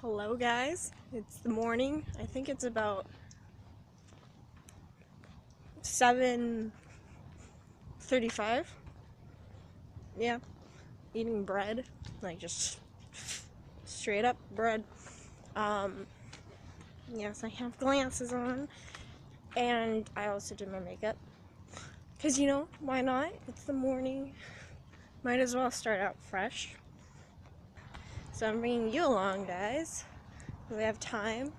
Hello guys, it's the morning. I think it's about 7:35. Yeah, eating bread, like just straight up bread. Um, yes, I have glasses on, and I also did my makeup. Cause why not? It's the morning. Might as well start out fresh. So I'm bringing you along, guys. We have time.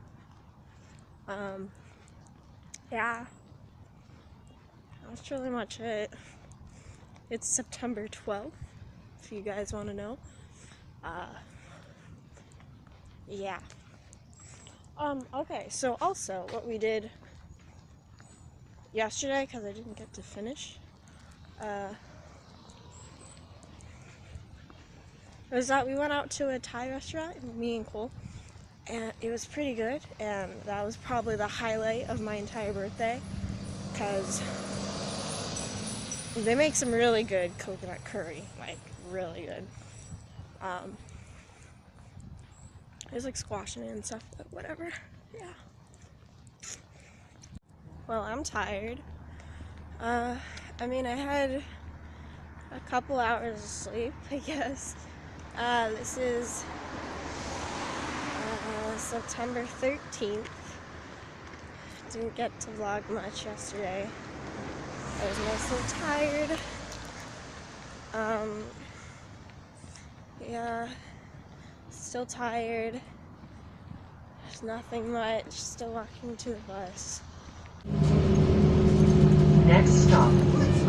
Um, yeah, that's really much it. It's September 12th, if you guys want to know. Yeah. Okay, so also what we did yesterday, because I didn't get to finish, was that we went out to a Thai restaurant, me and Cole, and it was pretty good, and that was probably the highlight of my entire birthday, because they make some really good coconut curry, like, really good. There's like squash in it and stuff, but whatever, yeah. Well, I'm tired. I had a couple hours of sleep, I guess. This is September 13th. Didn't get to vlog much yesterday. I was mostly tired. Yeah, still tired. There's nothing much, still walking to the bus. Next stop,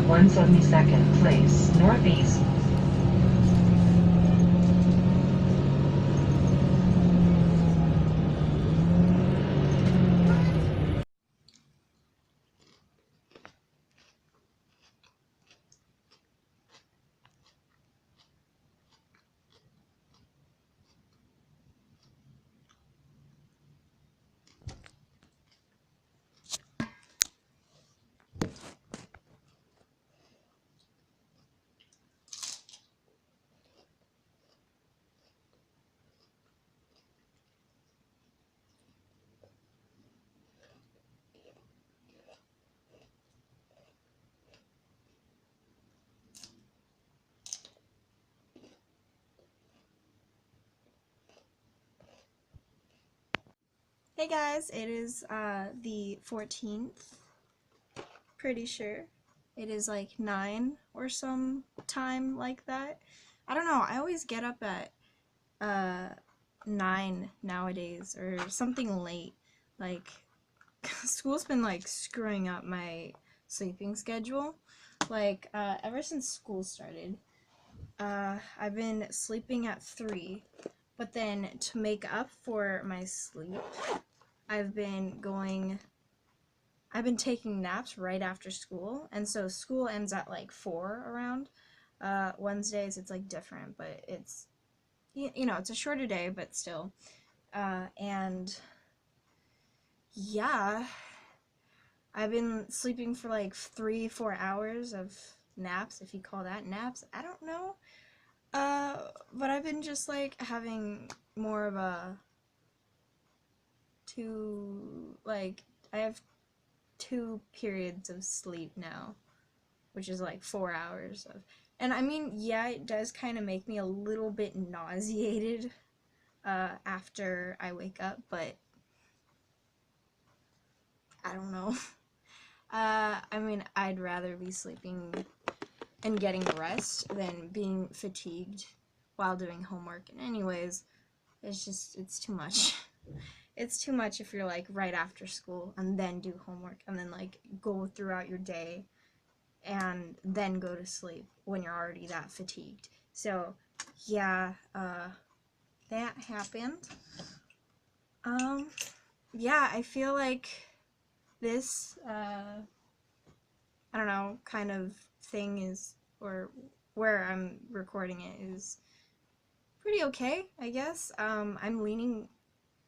172nd Place, Northeast. Hey guys, it is the 14th. Pretty sure. It is like 9 or some time like that. I don't know, I always get up at 9 nowadays or something late. Like, school's been like screwing up my sleeping schedule. Like, ever since school started, I've been sleeping at 3, but then to make up for my sleep, I've been taking naps right after school, and so school ends at like 4 around. Wednesdays it's like different, but it's, it's a shorter day, but still. And yeah, I've been sleeping for like 3-4 hours of naps, if you call that naps. I don't know. But I've been just like having more of a I have 2 periods of sleep now, which is like 4 hours of, and I mean, yeah, it does kind of make me a little bit nauseated after I wake up, but I don't know. I mean, I'd rather be sleeping and getting rest than being fatigued while doing homework. And anyways, it's too much. It's too much if you're like right after school and then do homework and then like go throughout your day and then go to sleep when you're already that fatigued. So yeah, that happened. Yeah, I feel like this I don't know, kind of thing is, or where I'm recording it is pretty okay, I guess. I'm leaning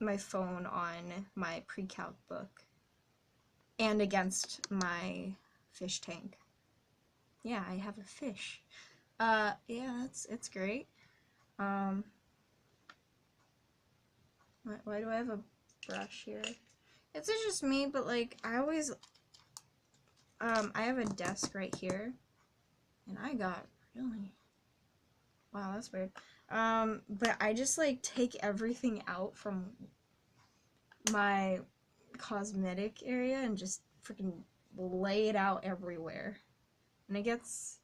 my phone on my pre-calc book and against my fish tank. Yeah, I have a fish. Yeah, it's great. Um, Why do I have a brush here? It's just me, but like I always I have a desk right here, and I got really, wow, that's weird. But I just like take everything out from my cosmetic area and just freaking lay it out everywhere, and it gets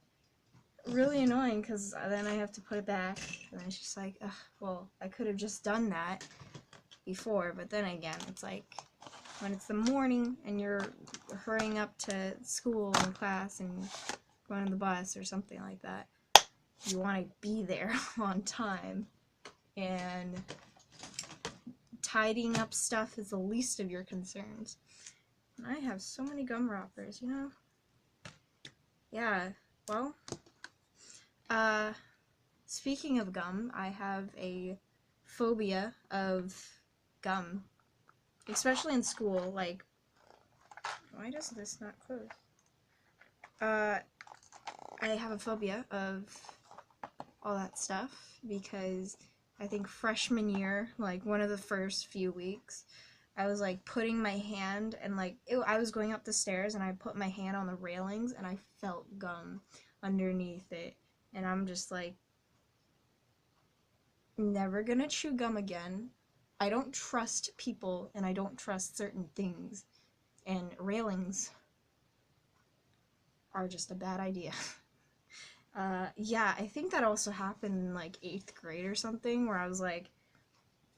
really annoying because then I have to put it back, and it's just like, ugh, well, I could have just done that before, but then again, it's like when it's the morning and you're hurrying up to school and class and going on the bus or something like that, you want to be there on time, and tidying up stuff is the least of your concerns. And I have so many gum wrappers, you know? Yeah, well, speaking of gum, I have a phobia of gum, especially in school. Like, why does this not close? I have a phobia of all that stuff because I think freshman year, like one of the first few weeks, I was like putting my hand and like I was going up the stairs and I put my hand on the railings and I felt gum underneath it, and I'm just like, never gonna chew gum again. I don't trust people and I don't trust certain things, and railings are just a bad idea. Yeah, I think that also happened in like 8th grade or something, where I was like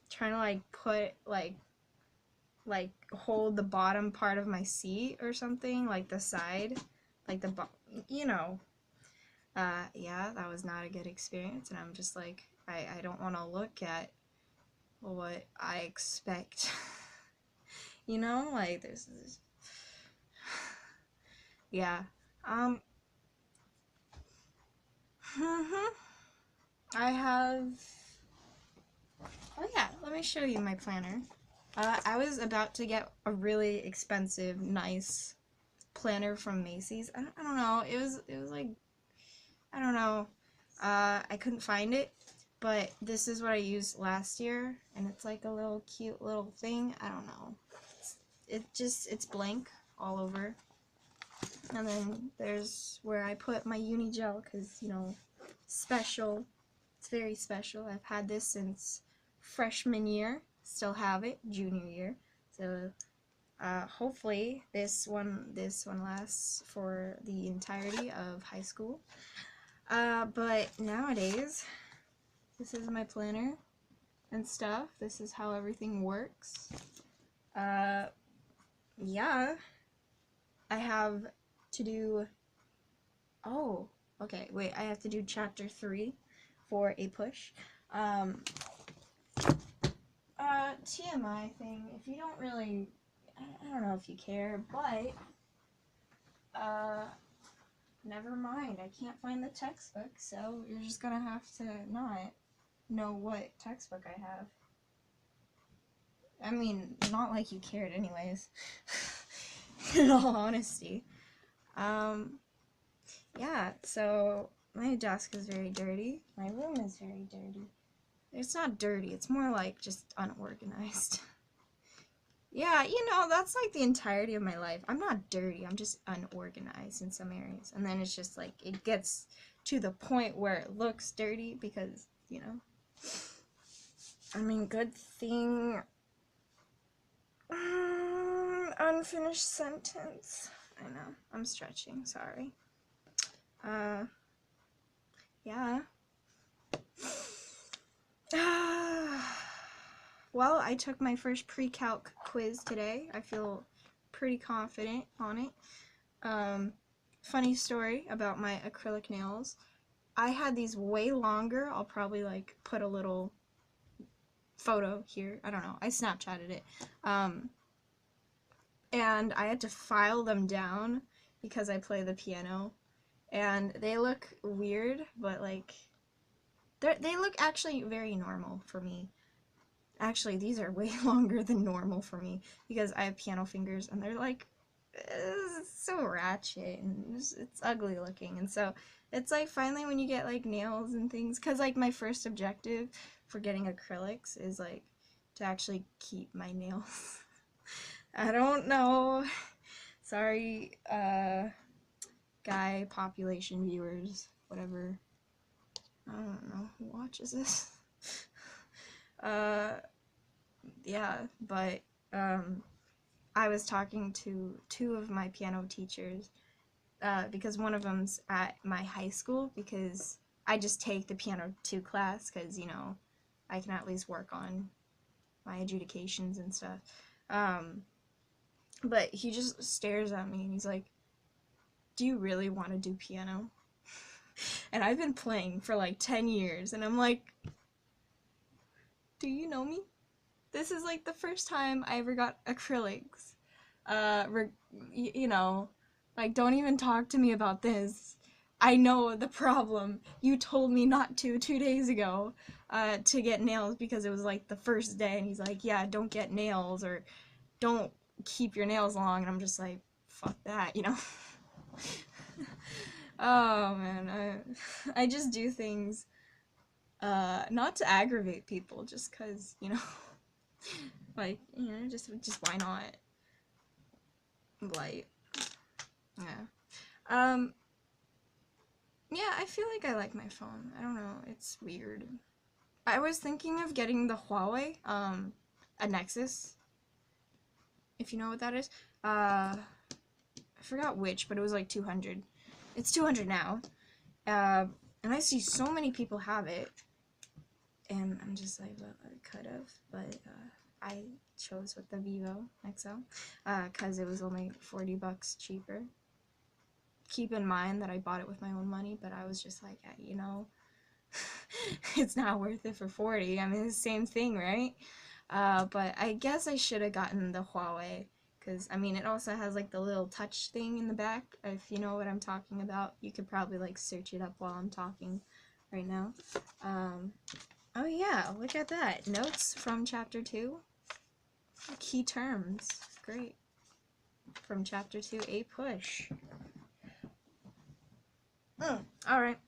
trying to like put like hold the bottom part of my seat or something, like the side, like the you know. Yeah, that was not a good experience, and I'm just like, I don't want to look at what I expect. You know, like there's this. Yeah. Um. I have. Oh yeah, let me show you my planner. I was about to get a really expensive, nice planner from Macy's. I don't know. It was like, I don't know. I couldn't find it, but this is what I used last year, and it's like a little cute little thing. I don't know. It's blank all over. And then there's where I put my uni gel, because, you know, special. It's very special. I've had this since freshman year. Still have it junior year. So hopefully this one lasts for the entirety of high school. But nowadays, this is my planner and stuff. This is how everything works. Yeah, I have to do, oh, okay, wait, I have to do chapter 3 for a push. TMI thing, if you don't really, I don't know if you care, but, never mind, I can't find the textbook, so you're just gonna have to not know what textbook I have. I mean, not like you cared anyways, in all honesty. Yeah, so my desk is very dirty. My room is very dirty. It's not dirty, it's more like just unorganized. Yeah, you know, that's like the entirety of my life. I'm not dirty, I'm just unorganized in some areas. And then it's just like, it gets to the point where it looks dirty because, you know. I mean, good thing. Unfinished sentence. I know, I'm stretching, sorry. Yeah. Well, I took my first pre-calc quiz today. I feel pretty confident on it. Funny story about my acrylic nails. I had these way longer. I'll probably like put a little photo here. I don't know. I Snapchatted it. And I had to file them down because I play the piano. And they look weird, but like, they look actually very normal for me. Actually, these are way longer than normal for me because I have piano fingers and they're like, so ratchet and it's ugly looking. And so it's like finally when you get like nails and things, because like my first objective for getting acrylics is like to actually keep my nails. I don't know. Sorry, guy population viewers, whatever. I don't know who watches this. Yeah, but, I was talking to two of my piano teachers, because one of them's at my high school, because I just take the piano 2 class, because, you know, I can at least work on my adjudications and stuff. But he just stares at me and he's like, do you really want to do piano? And I've been playing for like 10 years, and I'm like, do you know me? This is like the first time I ever got acrylics. You know, like, don't even talk to me about this. I know the problem. You told me not to 2 days ago, to get nails because it was like the first day, and he's like, yeah, don't get nails, or don't keep your nails long, and I'm just like, fuck that, you know? Oh man, I just do things, not to aggravate people, just cause, you know, like, you know, just why not? Like, yeah. Yeah, I feel like I like my phone. I don't know, it's weird. I was thinking of getting the Huawei, a Nexus, if you know what that is. I forgot which, but it was like 200. It's 200 now. And I see so many people have it, and I'm just like, well, I could have, but I chose with the Vivo XL, because it was only 40 bucks cheaper. Keep in mind that I bought it with my own money, but I was just like, you know, it's not worth it for 40. I mean, it's the same thing, right? But I guess I should have gotten the Huawei, because, I mean, it also has, like, the little touch thing in the back. If you know what I'm talking about, you could probably, like, search it up while I'm talking right now. Oh yeah, look at that. Notes from Chapter 2. Key terms. Great. From Chapter 2, a push. Alright.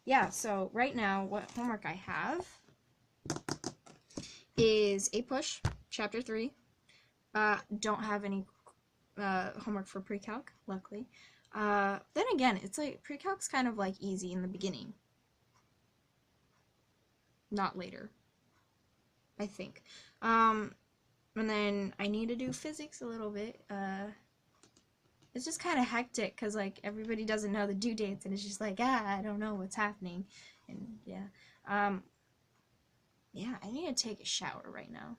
Yeah, so right now, what homework I have is a push, Chapter 3. Don't have any homework for pre-calc, luckily. Then again, it's like, pre-calc's kind of like easy in the beginning. Not later, I think. And then I need to do physics a little bit. It's just kind of hectic because, like, everybody doesn't know the due dates, and it's just like, I don't know what's happening. And yeah. Yeah, I need to take a shower right now.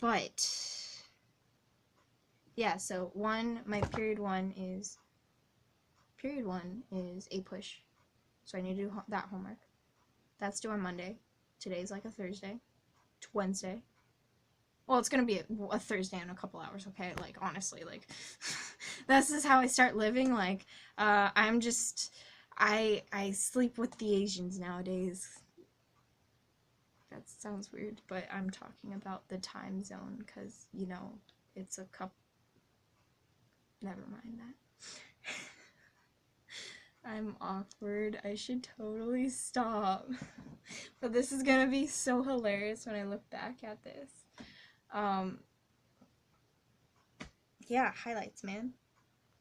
But yeah, so my period one is a push. So I need to do that homework. That's due on Monday. Today's like a Thursday. It's Wednesday. Well, it's gonna be a Thursday in a couple hours, okay? Like, honestly, like, this is how I start living. Like, I'm just, I sleep with the Asians nowadays. That sounds weird, but I'm talking about the time zone, because, you know, it's a couple, never mind that. I'm awkward. I should totally stop. But this is gonna be so hilarious when I look back at this. Yeah, highlights, man.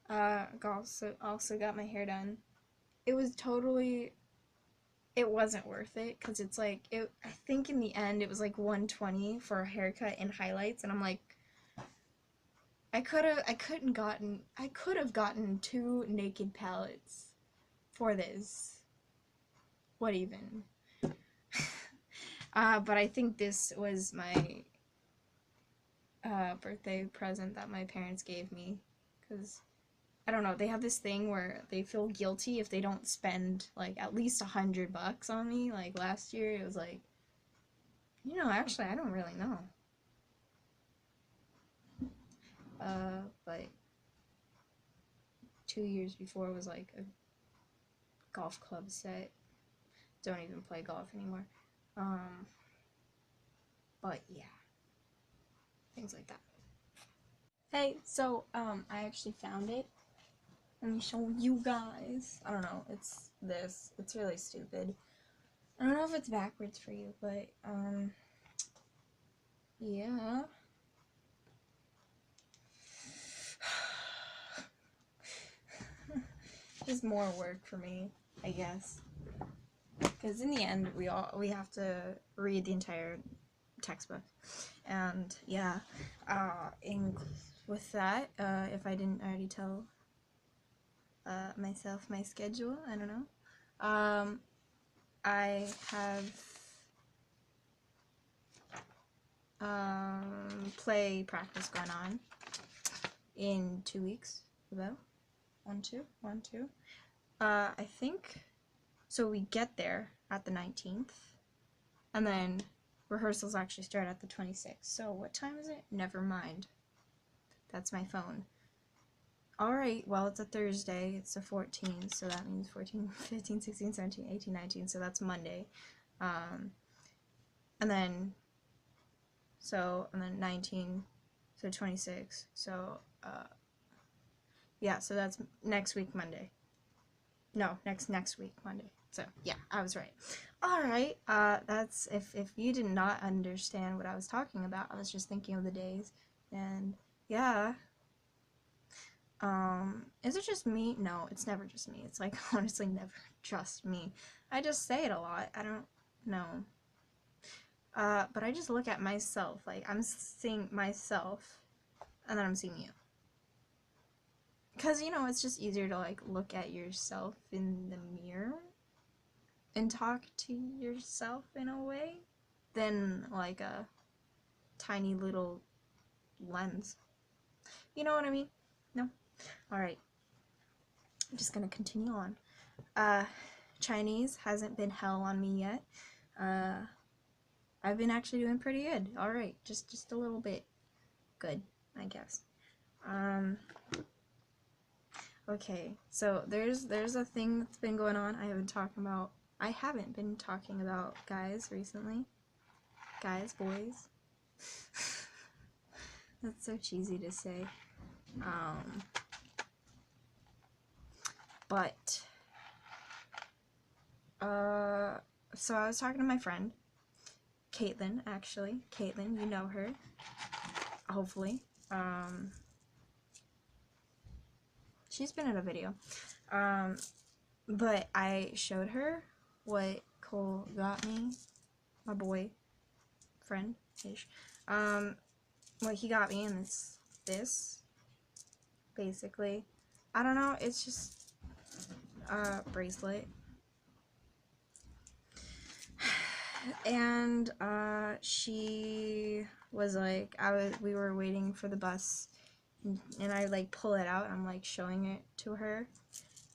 Also got my hair done. It wasn't worth it, because it's like, I think in the end it was like $120 for a haircut and highlights, and I'm like, I could have gotten 2 naked palettes for this. What even? But I think this was my birthday present that my parents gave me, because, I don't know, they have this thing where they feel guilty if they don't spend, like, at least $100 on me. Like, last year, it was like, you know, actually, I don't really know. But 2 years before was, like, a golf club set. Don't even play golf anymore. But, yeah. Things like that. Hey, so, I actually found it. Let me show you guys. I don't know, it's this. It's really stupid. I don't know if it's backwards for you, but, yeah. Just more work for me, I guess. Because in the end, we have to read the entire textbook, and yeah, with that, if I didn't already tell myself my schedule, I don't know. I have play practice going on in 2 weeks, about 1, 2, 1, 2. I think so. We get there at the 19th, and then rehearsals actually start at the 26th. So what time is it? Never mind. That's my phone. Alright, well, it's a Thursday. It's the 14th, so that means 14, 15, 16, 17, 18, 19. So that's Monday. And then 19, so 26. So, yeah, so that's next week, Monday. No, next week, Monday. So, yeah, I was right. Alright, that's, if you did not understand what I was talking about, I was just thinking of the days, and, yeah. Is it just me? No, it's never just me. It's, like, honestly never just me. I just say it a lot. I don't know. But I just look at myself, like, I'm seeing myself, and then I'm seeing you. Because, you know, it's just easier to, like, look at yourself in the mirror and talk to yourself in a way than, like, a tiny little lens. You know what I mean? No? Alright. I'm just gonna continue on. Chinese hasn't been hell on me yet. I've been actually doing pretty good. Alright, just a little bit good, I guess. Okay, so there's a thing that's been going on. I haven't been talking about guys recently. Guys, boys. That's so cheesy to say. But so I was talking to my friend, Caitlin, actually. Caitlin, you know her, hopefully. She's been in a video. But I showed her what Cole got me, my boy, friend-ish. What he got me, and it's this, basically. I don't know, it's just a bracelet. And she was like, we were waiting for the bus, and I like pull it out, and I'm like showing it to her,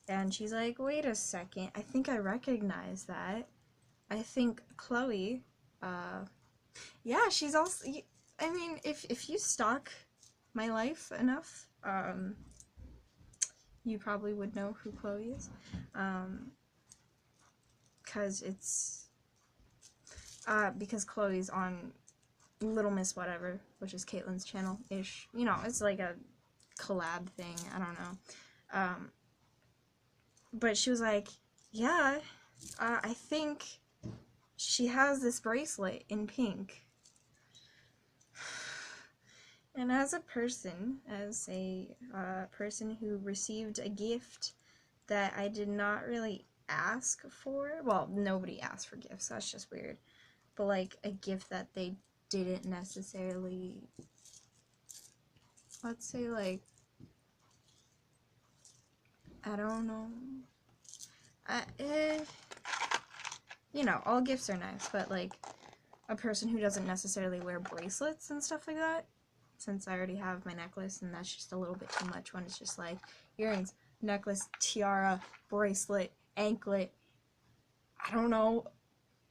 and she's like, wait a second, I think I recognize that. I think Chloe, yeah, she's also, I mean, if you stalk my life enough, you probably would know who Chloe is, because Chloe's on Little Miss Whatever, which is Caitlin's channel-ish. You know, it's like a collab thing, I don't know. But she was like, yeah, I think she has this bracelet in pink. And as a person who received a gift that I did not really ask for, well, nobody asked for gifts, that's just weird, but like a gift that they didn't necessarily, let's say, like, I don't know, you know, all gifts are nice, but like a person who doesn't necessarily wear bracelets and stuff like that, since I already have my necklace, and that's just a little bit too much when it's just like earrings, necklace, tiara, bracelet, anklet, I don't know,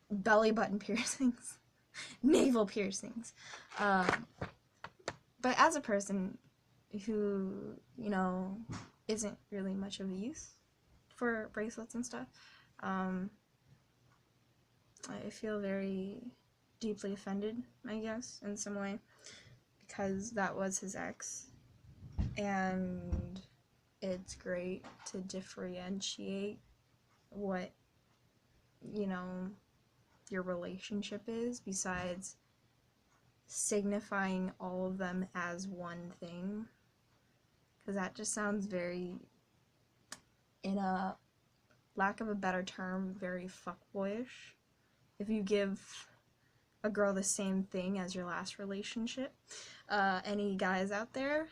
belly button piercings, navel piercings. But as a person who, you know, isn't really much of a use for bracelets and stuff, I feel very deeply offended, I guess, in some way, because that was his ex, and it's great to differentiate what, you know, your relationship is, besides signifying all of them as one thing, because that just sounds very, in a lack of a better term, very fuckboyish. If you give a girl the same thing as your last relationship, any guys out there,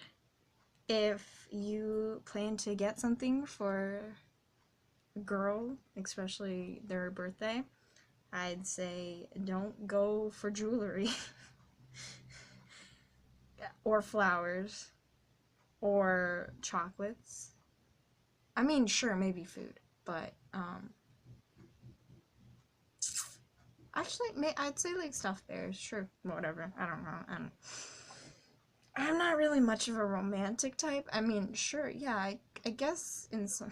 if you plan to get something for a girl, especially their birthday, I'd say don't go for jewelry or flowers or chocolates. I mean, sure, maybe food, but actually, I'd say like stuffed bears. Sure, whatever. I don't know. I'm not really much of a romantic type. I mean, sure, yeah. I guess in some.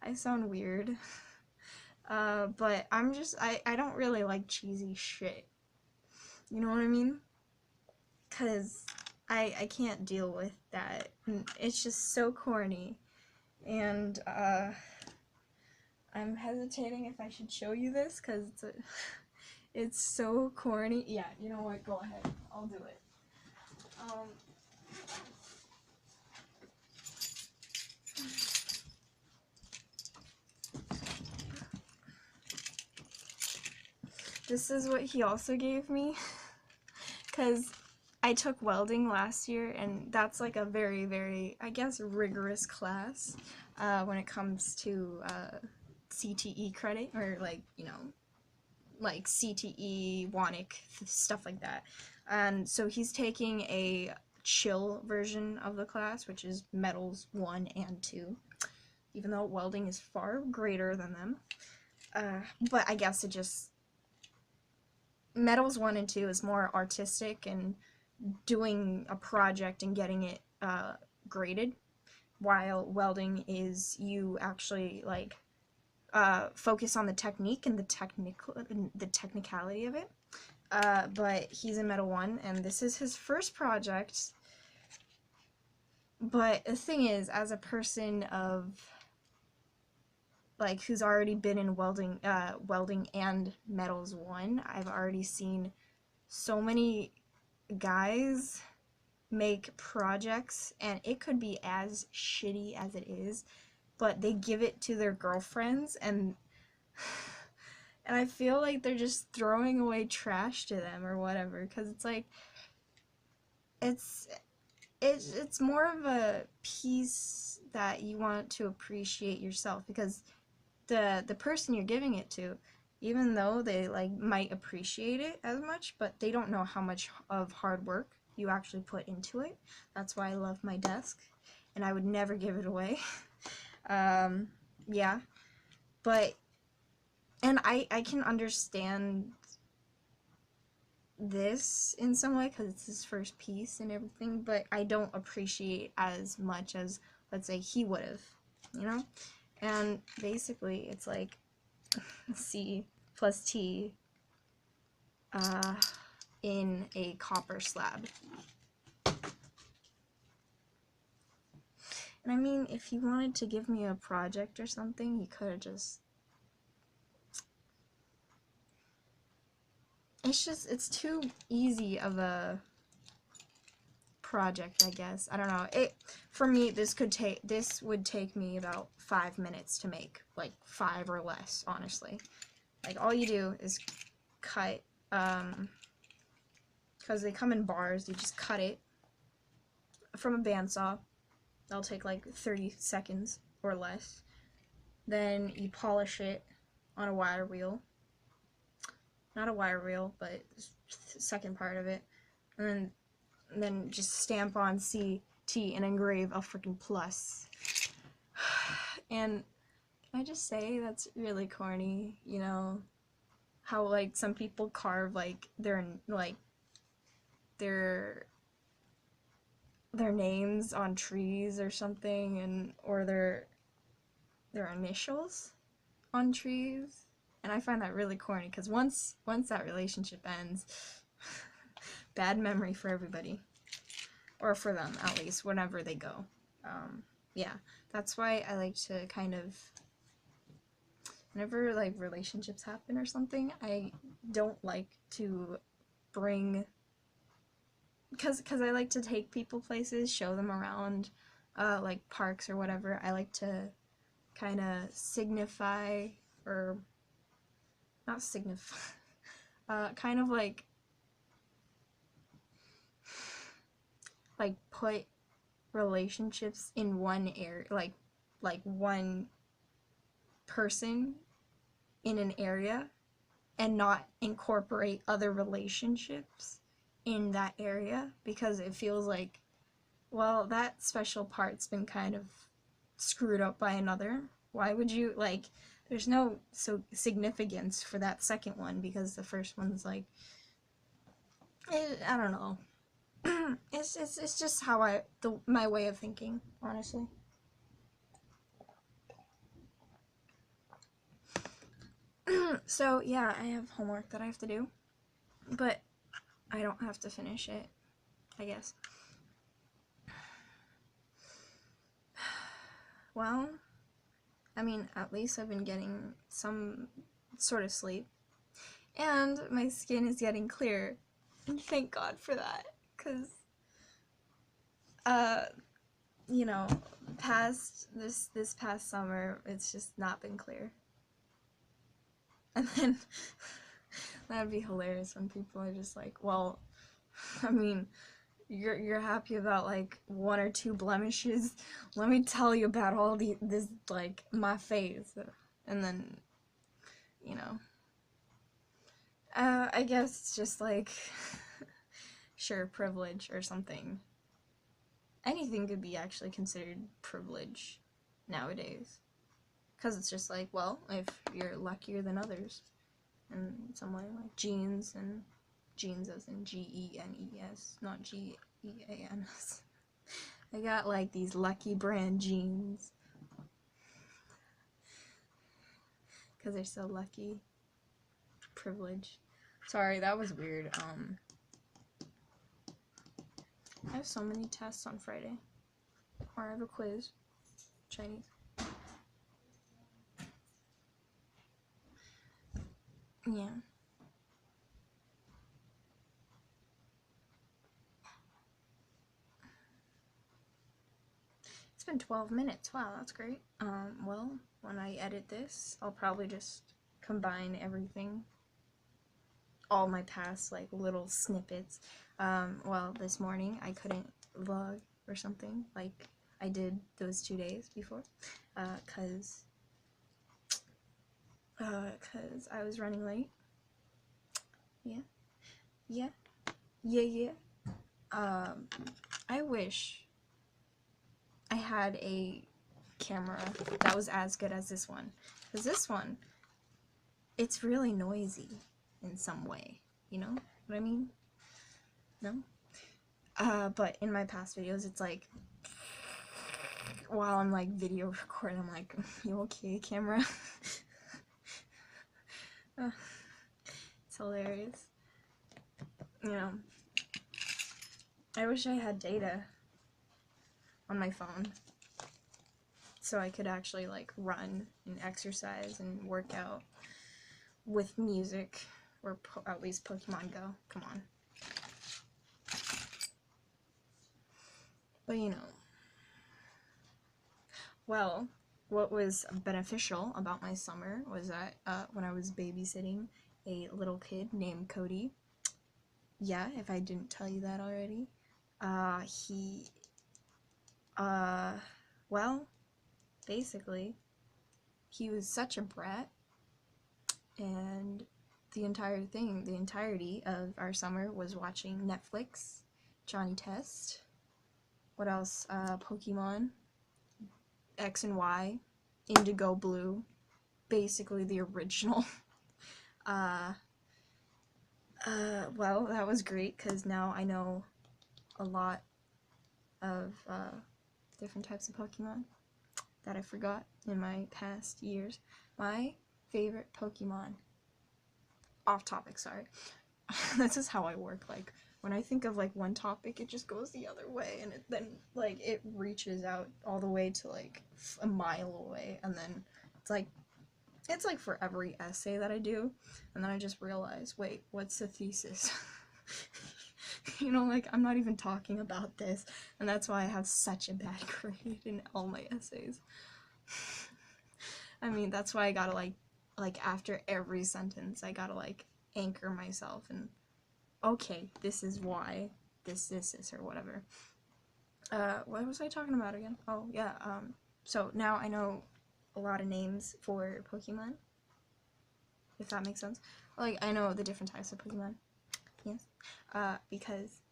I sound weird. But I don't really like cheesy shit. You know what I mean? Cause I can't deal with that. It's just so corny. And, I'm hesitating if I should show you this, cause it's so corny. Yeah, you know what? Go ahead. I'll do it. This is what he also gave me, because I took welding last year, and that's like a very, very, I guess, rigorous class when it comes to CTE credit, or like, you know, like CTE, WANIC, stuff like that. And so he's taking a chill version of the class, which is metals 1 and 2, even though welding is far greater than them. But I guess it just, metals 1 and 2 is more artistic and doing a project and getting it graded, while welding is you actually like focus on the technique and the technicality of it. But he's in Metal 1, and this is his first project. But the thing is, as a person of like who's already been in welding and Metals 1, I've already seen so many guys make projects, and it could be as shitty as it is, but they give it to their girlfriends, and I feel like they're just throwing away trash to them or whatever, because it's like it's more of a piece that you want to appreciate yourself, because the person you're giving it to, even though they like might appreciate it as much, but they don't know how much of hard work you actually put into it. That's why I love my desk, and I would never give it away. Yeah, but, and I can understand this in some way because it's his first piece and everything, but I don't appreciate as much as, let's say, he would have, you know? And basically, it's like C plus T in a copper slab. And I mean, if he wanted to give me a project or something, he could have just... it's too easy of a project, I guess. I don't know. For me, this would take me about 5 minutes to make, like 5 or less, honestly. Like, all you do is cut, because they come in bars, you just cut it from a bandsaw. That'll take like 30 seconds or less. Then you polish it on a wire wheel. Not a wire wheel, but the second part of it. And then just stamp on CT and engrave a freaking plus. And can I just say, that's really corny, you know? How like some people carve like their names on trees or something, and or their initials on trees, and I find that really corny, because once that relationship ends, bad memory for everybody, or for them at least, whenever they go. Yeah, that's why I like to kind of whenever like relationships happen or something, I don't like to bring, because I like to take people places, show them around, like parks or whatever. I like to kind of signify, or not signify, kind of like put relationships in one area, like one person in an area, and not incorporate other relationships in that area, because it feels like, well, that special part's been kind of screwed up by another. Why would you, like, there's no significance for that second one, because the first one's like, I don't know. It's just how my way of thinking, honestly. So yeah, I have homework that I have to do, but I don't have to finish it, I guess. Well, I mean, at least I've been getting some sort of sleep, and my skin is getting clear, and thank God for that, because you know, past this past summer, it's just not been clear. And then that'd be hilarious when people are just like, well, I mean, you're happy about like one or two blemishes. Let me tell you about all this, like, my face. And then, you know, I guess it's just like, sure, privilege or something. Anything could be actually considered privilege nowadays, because it's just like, well, if you're luckier than others in some way, like genes, and genes as in GENES, not GEANS. I got like these lucky brand genes because they're so lucky. Privilege. Sorry, that was weird. I have so many tests on Friday. Or I have a quiz. Chinese. Yeah. It's been 12 minutes. Wow, that's great. Well, when I edit this, I'll probably just combine everything. All my past, like, little snippets. Well, this morning I couldn't vlog or something like I did those 2 days before, cause I was running late. Yeah. I wish I had a camera that was as good as this one, because this one, it's really noisy in some way, you know what I mean? No? But in my past videos, it's like, while I'm like video recording, I'm like, you okay, camera? It's hilarious. You know, I wish I had data on my phone so I could actually like run and exercise and work out with music, or at least Pokemon Go. Come on. But you know, well, what was beneficial about my summer was that when I was babysitting a little kid named Cody, yeah, if I didn't tell you that already, well, basically, he was such a brat, and the entirety of our summer was watching Netflix, Johnny Test, what else, Pokemon, X and Y, Indigo Blue, basically the original. Well, that was great, because now I know a lot of different types of Pokemon that I forgot in my past years. My favorite Pokemon, off topic, sorry. This is how I work. Like, when I think of like one topic, it just goes the other way, and then like it reaches out all the way to like a mile away, and then it's like It's like for every essay that I do, and then I just realize, wait, what's the thesis? You know, like, I'm not even talking about this, and that's why I have such a bad grade in all my essays. I mean, that's why I gotta, like, after every sentence, I gotta, like, anchor myself, and, okay, this is why, this, or whatever. What was I talking about again? Oh, yeah, so now I know a lot of names for Pokemon, if that makes sense. Like, I know the different types of Pokemon, yes, because,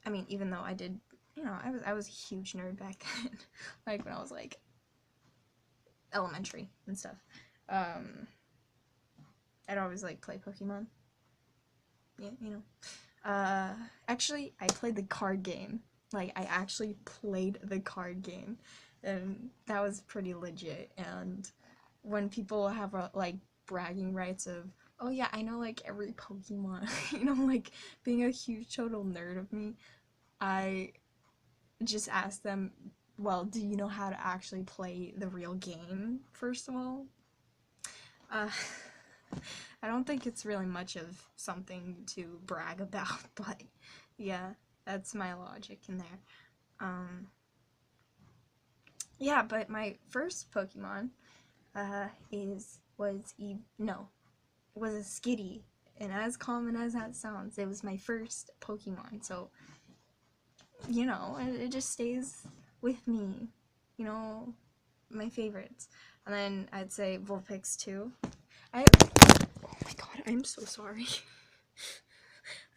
I mean, even though I did, you know, I was a huge nerd back then, like, when I was, like, elementary and stuff, I'd always, like, play Pokemon, yeah, you know, actually, I played the card game, like, I actually played the card game, and that was pretty legit, and when people have, like, bragging rights of, oh yeah, I know, like, every Pokemon, you know, like, being a huge total nerd of me, I just ask them, well, do you know how to actually play the real game, first of all? Uh, I don't think it's really much of something to brag about, but yeah, that's my logic in there. Yeah, but my first Pokemon, was a Skitty, and as common as that sounds, it was my first Pokemon, so, you know, it just stays with me, you know, my favorites. And then I'd say Vulpix too. Oh my god, I'm so sorry.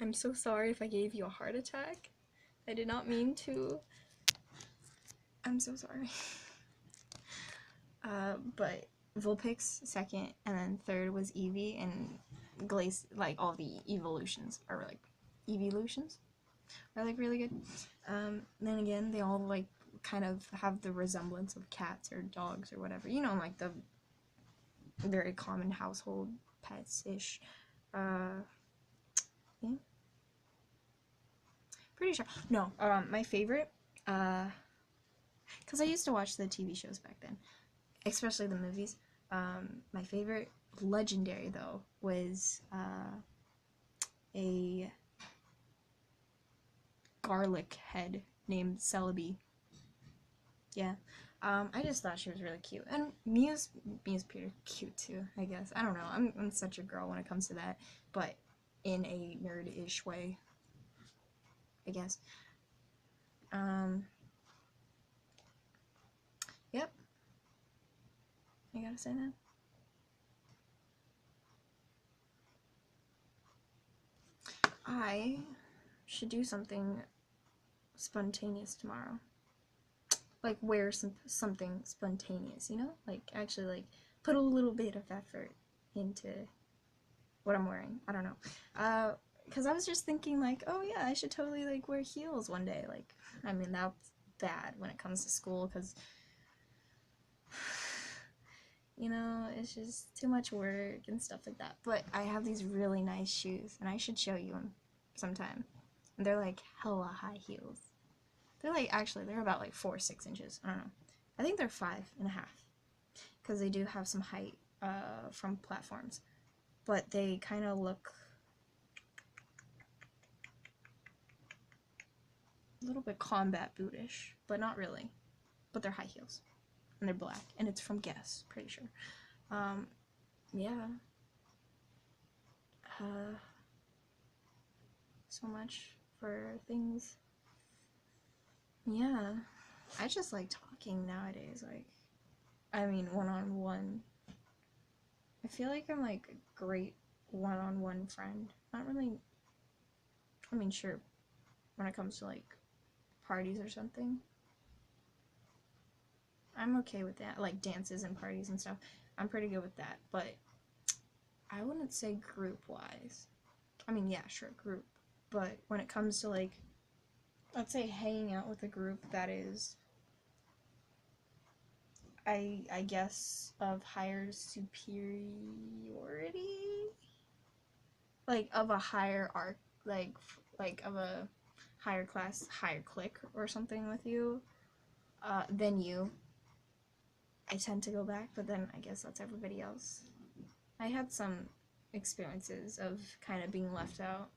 I'm so sorry if I gave you a heart attack. I did not mean to. I'm so sorry. But Vulpix second, and then third was Eevee, and Glace, like, all the evolutions are, like, evolutions are, like, really good. Then again, they all, like, kind of have the resemblance of cats or dogs or whatever. You know, like, the very common household pets-ish. Yeah. Pretty sure. No, my favorite, because I used to watch the TV shows back then, especially the movies. My favorite legendary, though, was, a garlic head named Celebi. Yeah. I just thought she was really cute. And Mia's pretty cute too, I guess. I don't know. I'm such a girl when it comes to that, but in a nerd-ish way, I guess. Yep. I gotta say that. I should do something spontaneous tomorrow. Like, wear something spontaneous, you know? Like, actually, like, put a little bit of effort into what I'm wearing. I don't know. Because I was just thinking, like, oh yeah, I should totally, like, wear heels one day. Like, I mean, that's bad when it comes to school, because, you know, it's just too much work and stuff like that. But I have these really nice shoes, and I should show you them sometime. And they're, like, hella high heels. They're, like, actually, they're about, like, 4 or 6 inches. I don't know. I think they're 5.5. Because they do have some height, from platforms. But they kind of look a little bit combat bootish, but not really. But they're high heels, and they're black, and it's from Guess, pretty sure. Yeah. So much for things. Yeah. I just like talking nowadays, like, I mean, one-on-one. I feel like I'm, like, a great one-on-one friend. Not really, I mean, sure, when it comes to, like, parties or something, I'm okay with that, like, dances and parties and stuff. I'm pretty good with that, but I wouldn't say group-wise. I mean, yeah, sure, group, but when it comes to, like, let's say hanging out with a group that is, I guess, of higher superiority, like, of a higher arc, like of a higher class, higher clique or something with you, than you, I tend to go back, but then I guess that's everybody else. I had some experiences of kind of being left out.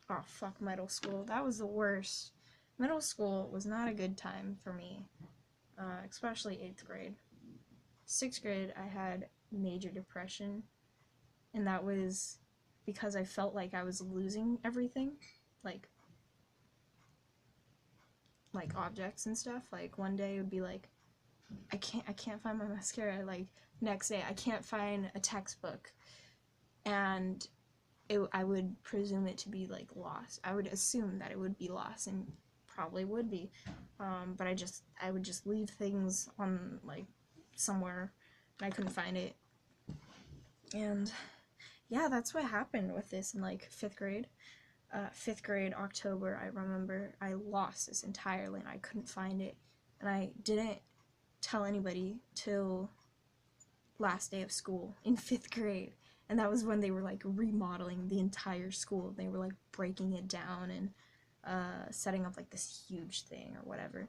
Oh, fuck middle school. That was the worst. Middle school was not a good time for me, especially 8th grade. 6th grade, I had major depression, and that was because I felt like I was losing everything, like objects and stuff. Like one day it would be like, I can't find my mascara. Like next day, I can't find a textbook, and I would presume it to be like lost. I would assume that it would be lost, and probably would be, but I would just leave things on like somewhere, and I couldn't find it. And yeah, that's what happened with this in like 5th grade. 5th grade October, I remember I lost this entirely, and I couldn't find it, and I didn't tell anybody till last day of school in 5th grade. And that was when they were like remodeling the entire school. They were like breaking it down and setting up like this huge thing or whatever.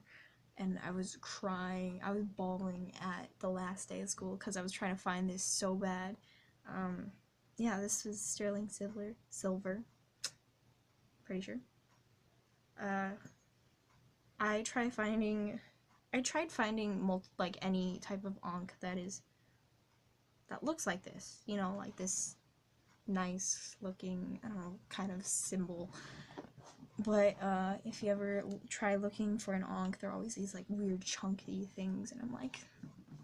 And I was crying, I was bawling at the last day of school because I was trying to find this so bad. Yeah, this was sterling silver, pretty sure. I tried finding like any type of ankh that looks like this, you know, like this nice looking, I don't know, kind of symbol. But if you ever try looking for an ankh, there are always these like weird chunky things, and I'm like,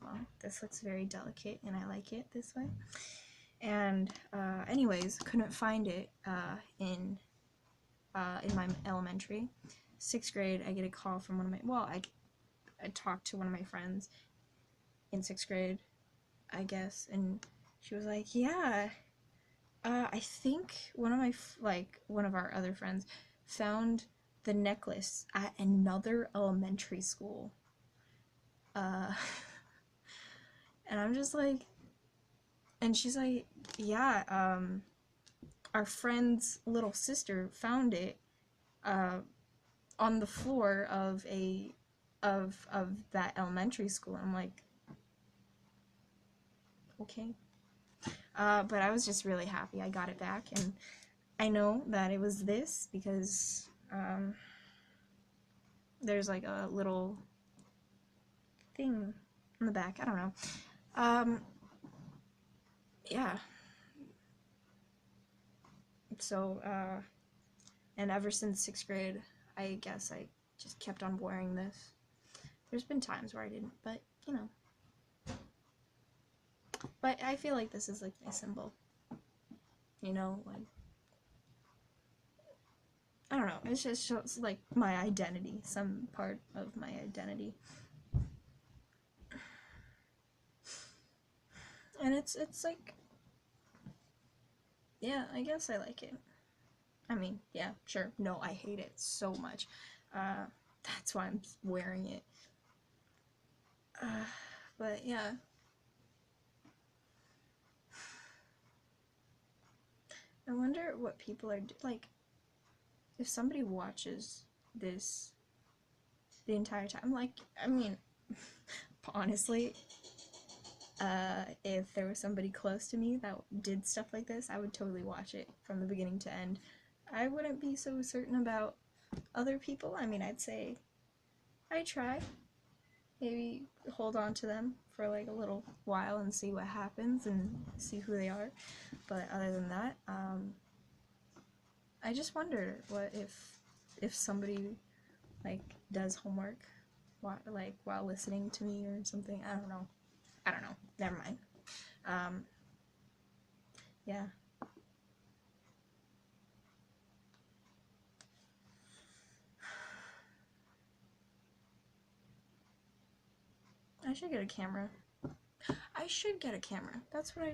well, this looks very delicate and I like it this way. And anyways, couldn't find it in my elementary. 6th grade, I get a call from one of my, I talked to one of my friends in 6th grade, I guess, and she was like, yeah, I think one of our other friends found the necklace at another elementary school. And I'm just like, and she's like, yeah, our friend's little sister found it, on the floor of that elementary school. And I'm like, okay. But I was just really happy I got it back, and I know that it was this because there's like a little thing in the back. I don't know. Yeah. So, and ever since 6th grade, I guess I just kept on wearing this. There's been times where I didn't, but, you know. But I feel like this is like my symbol. You know, like, I don't know, it's just shows like my identity, some part of my identity. And it's like, yeah, I guess I like it. I mean, yeah, sure. No, I hate it so much. That's why I'm wearing it. But yeah. I wonder what people are like. If somebody watches this the entire time, like, I mean, honestly, if there was somebody close to me that did stuff like this, I would totally watch it from the beginning to end. I wouldn't be so certain about other people. I mean, I'd say I try. Maybe hold on to them for like a little while and see what happens and see who they are. But other than that, I just wonder what if somebody like does homework while listening to me or something. I don't know. Never mind. Yeah. I should get a camera. That's what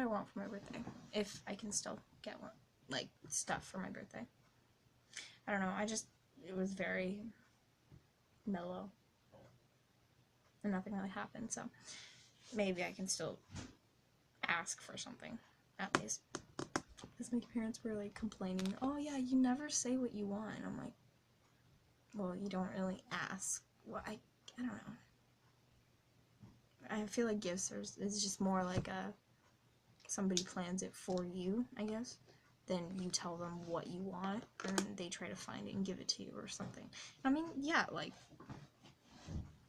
I want for my birthday. If I can still get one, like stuff for my birthday. I don't know. It was very mellow, and nothing really happened. So maybe I can still ask for something, at least. Because my parents were like complaining, oh yeah, you never say what you want. And I'm like, well, you don't really ask. Well, I don't know. I feel like gifts is just more like somebody plans it for you, I guess. Then you tell them what you want, and they try to find it and give it to you or something. I mean, yeah, like,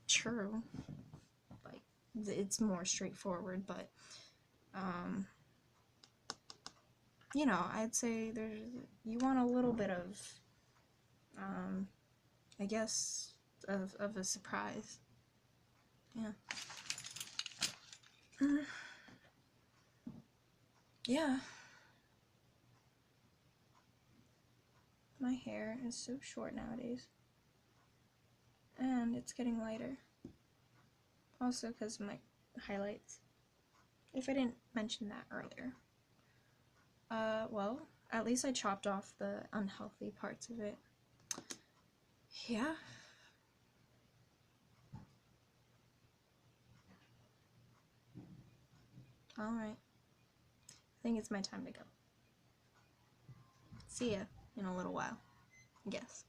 true. Like, it's more straightforward, but, you know, I'd say you want a little bit of, I guess, of a surprise. Yeah. Yeah. My hair is so short nowadays. And it's getting lighter. Also because of my highlights. If I didn't mention that earlier. Well, at least I chopped off the unhealthy parts of it. Yeah. Alright. I think it's my time to go. See ya in a little while, I guess.